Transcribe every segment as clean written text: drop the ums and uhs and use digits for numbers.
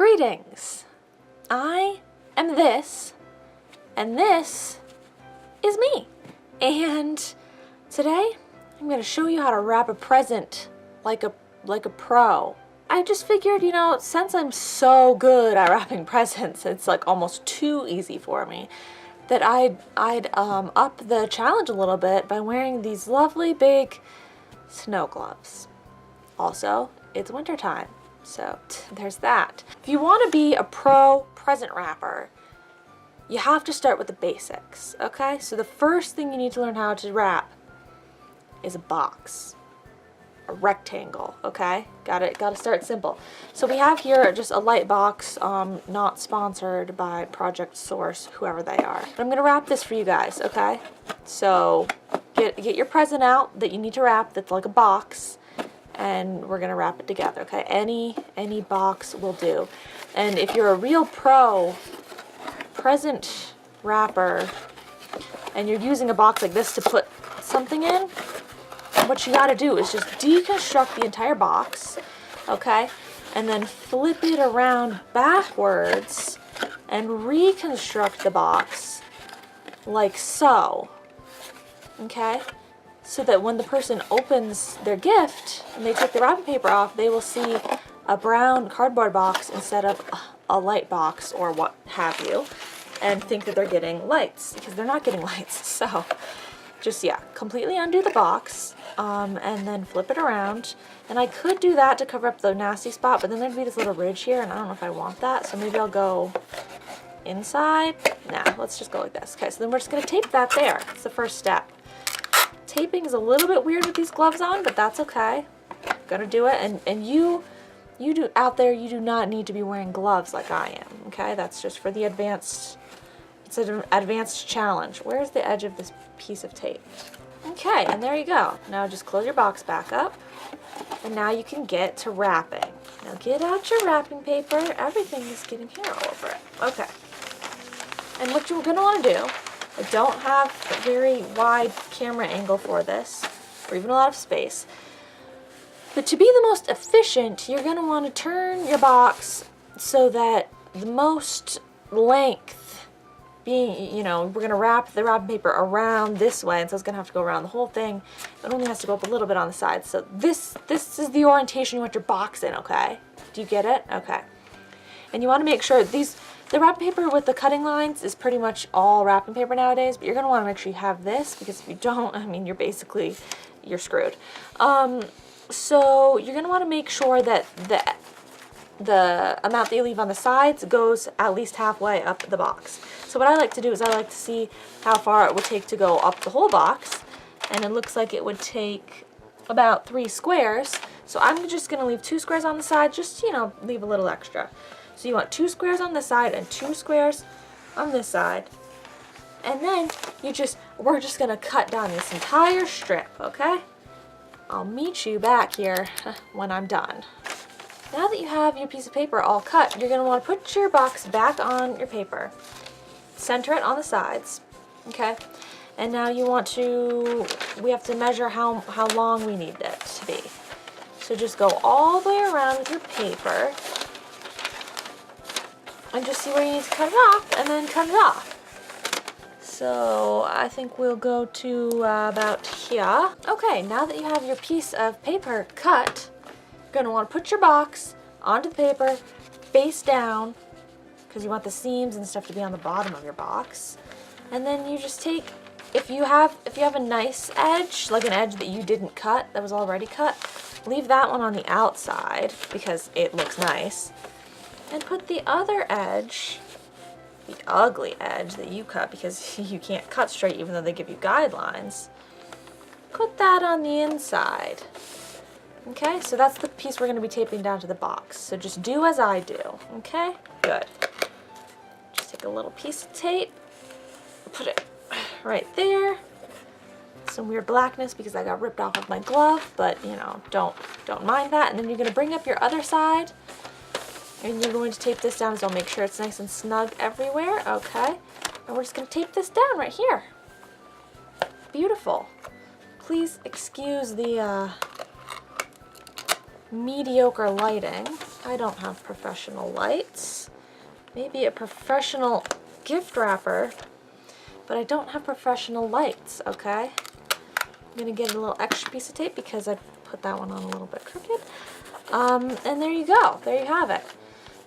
Greetings! I am this, and this is me. And today, I'm going to show you how to wrap a present like a pro. I just figured, you know, since I'm so good at wrapping presents, it's like almost too easy for me, that I'd up the challenge a little bit by wearing these lovely big snow gloves. Also, it's winter time, so there's that. If you want to be a pro present wrapper, you have to start with the basics, okay? So the first thing you need to learn how to wrap is a box, a rectangle, okay? Gotta start simple. So we have here just a light box, not sponsored by Project Source, whoever they are. But I'm gonna wrap this for you guys, okay? So get your present out that you need to wrap that's like a box, and we're gonna wrap it together, okay? Any box will do. And if you're a real pro present wrapper and you're using a box like this to put something in, what you gotta do is just deconstruct the entire box, okay? And then flip it around backwards and reconstruct the box like so, okay? So that when the person opens their gift and they take the wrapping paper off, they will see a brown cardboard box instead of a light box or what have you, and think that they're getting lights, because they're not getting lights. So just, yeah, completely undo the box, and then flip it around. And I could do that to cover up the nasty spot, but then there'd be this little ridge here, and I don't know if I want that, so maybe I'll go inside. Nah, let's just go like this. Okay, so then we're just gonna tape that there. It's the first step. Taping is a little bit weird with these gloves on, but that's okay. Gonna do it, and you do out there, you do not need to be wearing gloves like I am, okay? That's just for the advanced, it's an advanced challenge. Where's the edge of this piece of tape? Okay, and there you go. Now just close your box back up, and now you can get to wrapping. Now get out your wrapping paper. Everything is getting hair all over it. Okay. And what you're gonna wanna do, I don't have a very wide camera angle for this, or even a lot of space. But to be the most efficient, you're going to want to turn your box so that the most length being, you know, we're going to wrap the wrapping paper around this way, and so it's going to have to go around the whole thing. It only has to go up a little bit on the side. So this is the orientation you want your box in, okay? Do you get it? Okay. And you want to make sure the wrapping paper with the cutting lines is pretty much all wrapping paper nowadays, but you're going to want to make sure you have this, because if you don't, I mean, you're screwed. So you're going to want to make sure that the amount that you leave on the sides goes at least halfway up the box. So what I like to do is I like to see how far it would take to go up the whole box, and it looks like it would take about 3 squares. So I'm just going to leave 2 squares on the side, just, you know, leave a little extra. So you want 2 squares on this side and 2 squares on this side. And then we're just gonna cut down this entire strip, okay? I'll meet you back here when I'm done. Now that you have your piece of paper all cut, you're gonna wanna put your box back on your paper. Center it on the sides, okay? And now we have to measure how long we need it to be. So just go all the way around with your paper, and just see where you need to cut it off, and then cut it off. So I think we'll go to about here. Okay, now that you have your piece of paper cut, you're gonna wanna put your box onto the paper, face down, because you want the seams and stuff to be on the bottom of your box. And then you just take, if you have a nice edge, like an edge that you didn't cut, that was already cut, leave that one on the outside because it looks nice. And put the other edge, the ugly edge that you cut because you can't cut straight even though they give you guidelines, put that on the inside. Okay, so that's the piece we're going to be taping down to the box. So just do as I do, okay? Good. Just take a little piece of tape, put it right there. Some weird blackness because I got ripped off of my glove, but you know, don't mind that. And then you're going to bring up your other side, and you're going to tape this down, so I'll make sure it's nice and snug everywhere, okay? And we're just going to tape this down right here. Beautiful. Please excuse the mediocre lighting. I don't have professional lights. Maybe a professional gift wrapper, but I don't have professional lights, okay? I'm gonna get a little extra piece of tape because I put that one on a little bit crooked. And there you go, there you have it.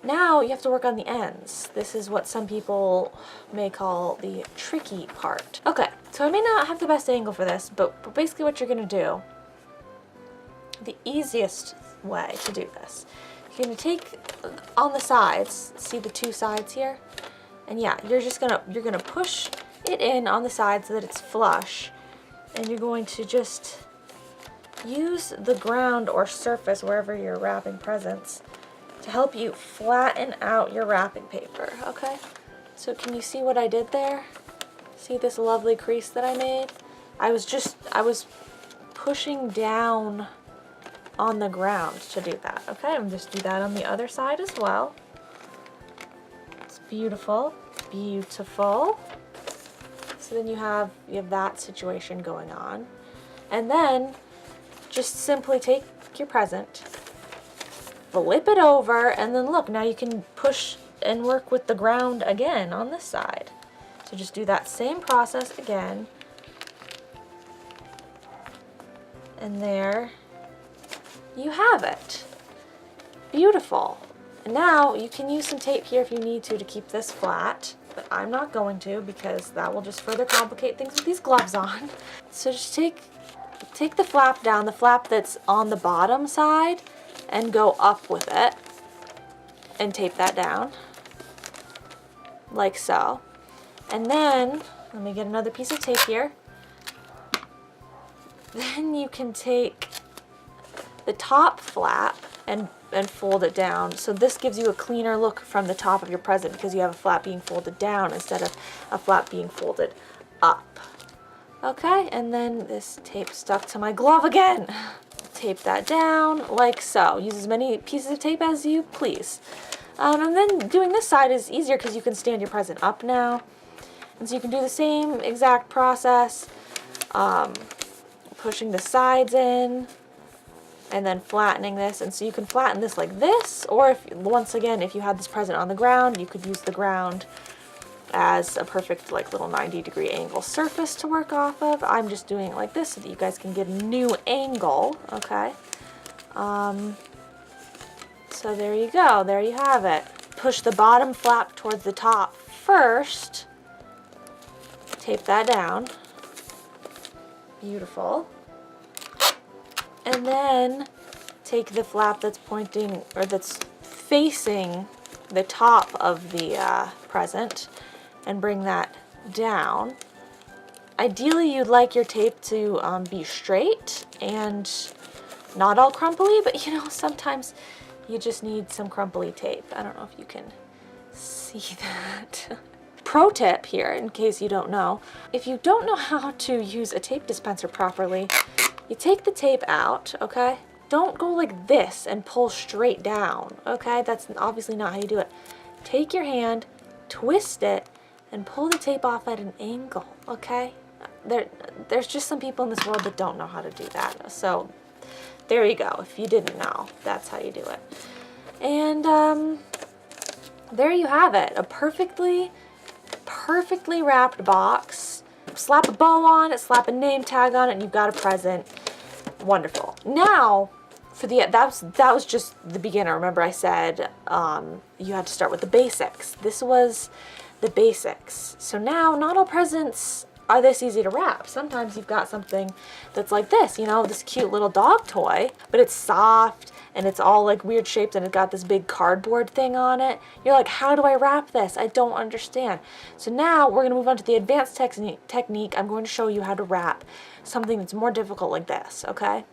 Now you have to work on the ends. This is what some people may call the tricky part. Okay, so I may not have the best angle for this, but basically what you're gonna do, the easiest way to do this, you're gonna take on the sides, see the two sides here? And yeah, you're gonna push it in on the side so that it's flush, and you're going to just use the ground or surface wherever you're wrapping presents to help you flatten out your wrapping paper, okay? So can you see what I did there? See this lovely crease that I made? I was pushing down on the ground to do that, okay? I'm just do that on the other side as well. It's beautiful, beautiful. So then you have that situation going on. And then just simply take your present, flip it over, and then look, now you can push and work with the ground again on this side. So just do that same process again. And there you have it. Beautiful. And now you can use some tape here if you need to keep this flat, but I'm not going to because that will just further complicate things with these gloves on. So just take the flap down, the flap that's on the bottom side, and go up with it and tape that down like so. And then let me get another piece of tape here. Then you can take the top flap and fold it down. So this gives you a cleaner look from the top of your present because you have a flap being folded down instead of a flap being folded up. Okay, and then this tape stuck to my glove again. Tape that down like so. Use as many pieces of tape as you please. And then doing this side is easier because you can stand your present up now. And so you can do the same exact process, pushing the sides in and then flattening this. And so you can flatten this like this, or if once again, if you had this present on the ground, you could use the ground as a perfect like little 90-degree angle surface to work off of. I'm just doing it like this so that you guys can get a new angle, okay? So there you go, there you have it. Push the bottom flap towards the top first, tape that down, beautiful. And then take the flap that's pointing, or that's facing the top of the present, and bring that down. Ideally, you'd like your tape to be straight and not all crumply, but you know, sometimes you just need some crumply tape. I don't know if you can see that. Pro tip here, in case you don't know, if you don't know how to use a tape dispenser properly, you take the tape out, okay? Don't go like this and pull straight down, okay? That's obviously not how you do it. Take your hand, twist it, and pull the tape off at an angle, okay? There's just some people in this world that don't know how to do that. So there you go. If you didn't know, that's how you do it. And there you have it. A perfectly wrapped box. Slap a bow on it, slap a name tag on it, and you've got a present. Wonderful. Now, for the that was just the beginner. Remember I said you had to start with the basics. This was the basics. So now, not all presents are this easy to wrap. Sometimes you've got something that's like this, you know, this cute little dog toy, but it's soft and it's all like weird shaped and it's got this big cardboard thing on it. You're like, how do I wrap this? I don't understand. So now we're gonna move on to the advanced technique. I'm going to show you how to wrap something that's more difficult like this, okay?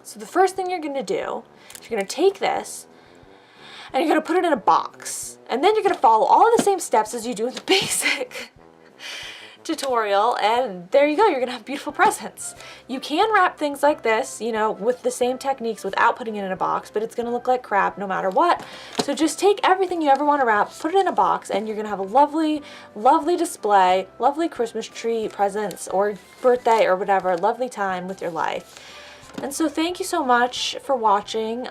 So the first thing you're gonna do is you're gonna take this and you're gonna put it in a box. And then you're gonna follow all of the same steps as you do in the basic tutorial, and there you go, you're gonna have beautiful presents. You can wrap things like this, you know, with the same techniques without putting it in a box, but it's gonna look like crap no matter what. So just take everything you ever want to wrap, put it in a box, and you're gonna have a lovely, lovely display, lovely Christmas tree presents or birthday or whatever, lovely time with your life. And so thank you so much for watching.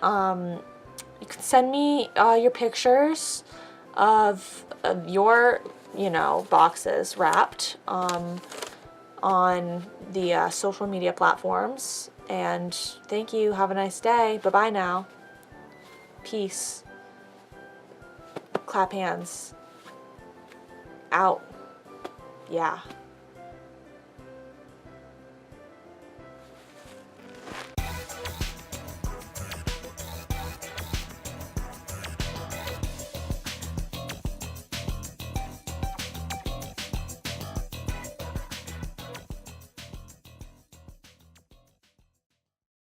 You can send me your pictures of your, boxes wrapped on the social media platforms. And thank you. Have a nice day. Bye-bye now. Peace. Clap hands. Out. Yeah.